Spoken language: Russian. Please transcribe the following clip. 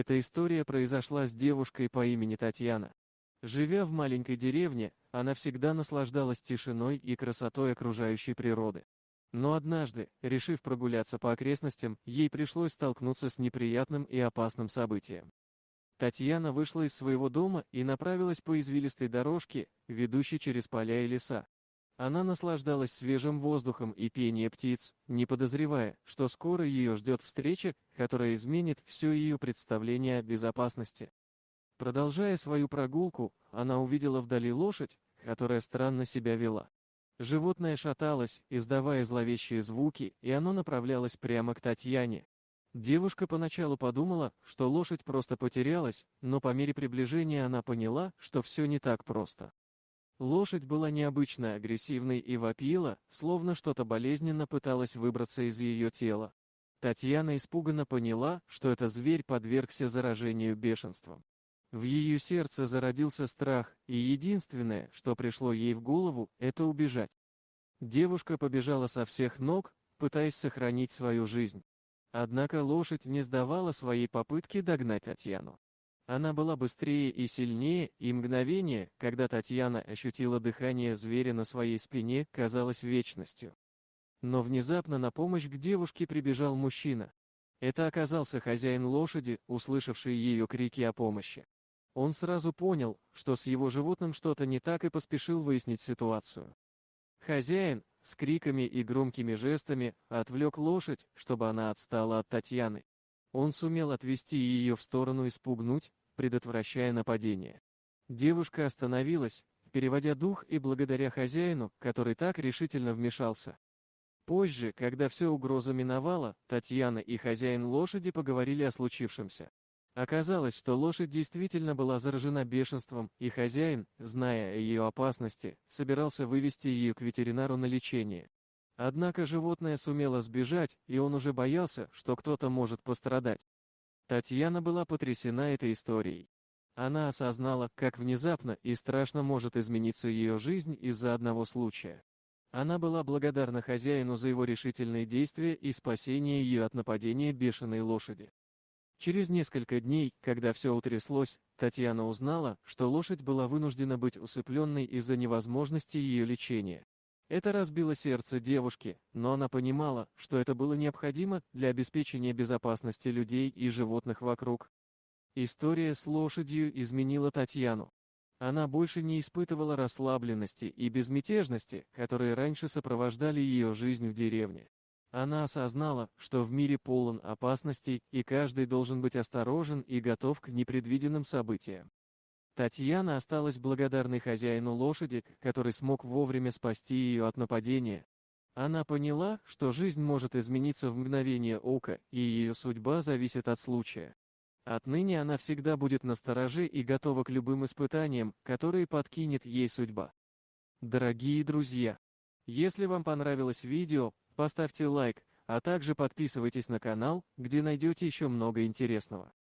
Эта история произошла с девушкой по имени Татьяна. Живя в маленькой деревне, она всегда наслаждалась тишиной и красотой окружающей природы. Но однажды, решив прогуляться по окрестностям, ей пришлось столкнуться с неприятным и опасным событием. Татьяна вышла из своего дома и направилась по извилистой дорожке, ведущей через поля и леса. Она наслаждалась свежим воздухом и пением птиц, не подозревая, что скоро ее ждет встреча, которая изменит все ее представление о безопасности. Продолжая свою прогулку, она увидела вдали лошадь, которая странно себя вела. Животное шаталось, издавая зловещие звуки, и оно направлялось прямо к Татьяне. Девушка поначалу подумала, что лошадь просто потерялась, но по мере приближения она поняла, что все не так просто. Лошадь была необычно агрессивной и вопила, словно что-то болезненно пыталось выбраться из ее тела. Татьяна испуганно поняла, что этот зверь подвергся заражению бешенством. В ее сердце зародился страх, и единственное, что пришло ей в голову, это убежать. Девушка побежала со всех ног, пытаясь сохранить свою жизнь. Однако лошадь не сдавала своей попытки догнать Татьяну. Она была быстрее и сильнее, и мгновение, когда Татьяна ощутила дыхание зверя на своей спине, казалось вечностью. Но внезапно на помощь к девушке прибежал мужчина. Это оказался хозяин лошади, услышавший ее крики о помощи. Он сразу понял, что с его животным что-то не так, и поспешил выяснить ситуацию. Хозяин, с криками и громкими жестами, отвлек лошадь, чтобы она отстала от Татьяны. Он сумел отвести ее в сторону и спугнуть, предотвращая нападение. Девушка остановилась, переводя дух, и благодаря хозяину, который так решительно вмешался. Позже, когда все угроза миновала, Татьяна и хозяин лошади поговорили о случившемся. Оказалось, что лошадь действительно была заражена бешенством, и хозяин, зная о ее опасности, собирался вывести ее к ветеринару на лечение. Однако животное сумело сбежать, и он уже боялся, что кто-то может пострадать. Татьяна была потрясена этой историей. Она осознала, как внезапно и страшно может измениться ее жизнь из-за одного случая. Она была благодарна хозяину за его решительные действия и спасение ее от нападения бешеной лошади. Через несколько дней, когда все утряслось, Татьяна узнала, что лошадь была вынуждена быть усыпленной из-за невозможности ее лечения. Это разбило сердце девушки, но она понимала, что это было необходимо для обеспечения безопасности людей и животных вокруг. История с лошадью изменила Татьяну. Она больше не испытывала расслабленности и безмятежности, которые раньше сопровождали ее жизнь в деревне. Она осознала, что в мире полон опасностей, и каждый должен быть осторожен и готов к непредвиденным событиям. Татьяна осталась благодарной хозяину лошади, который смог вовремя спасти ее от нападения. Она поняла, что жизнь может измениться в мгновение ока, и ее судьба зависит от случая. Отныне она всегда будет настороже и готова к любым испытаниям, которые подкинет ей судьба. Дорогие друзья, если вам понравилось видео, поставьте лайк, а также подписывайтесь на канал, где найдете еще много интересного.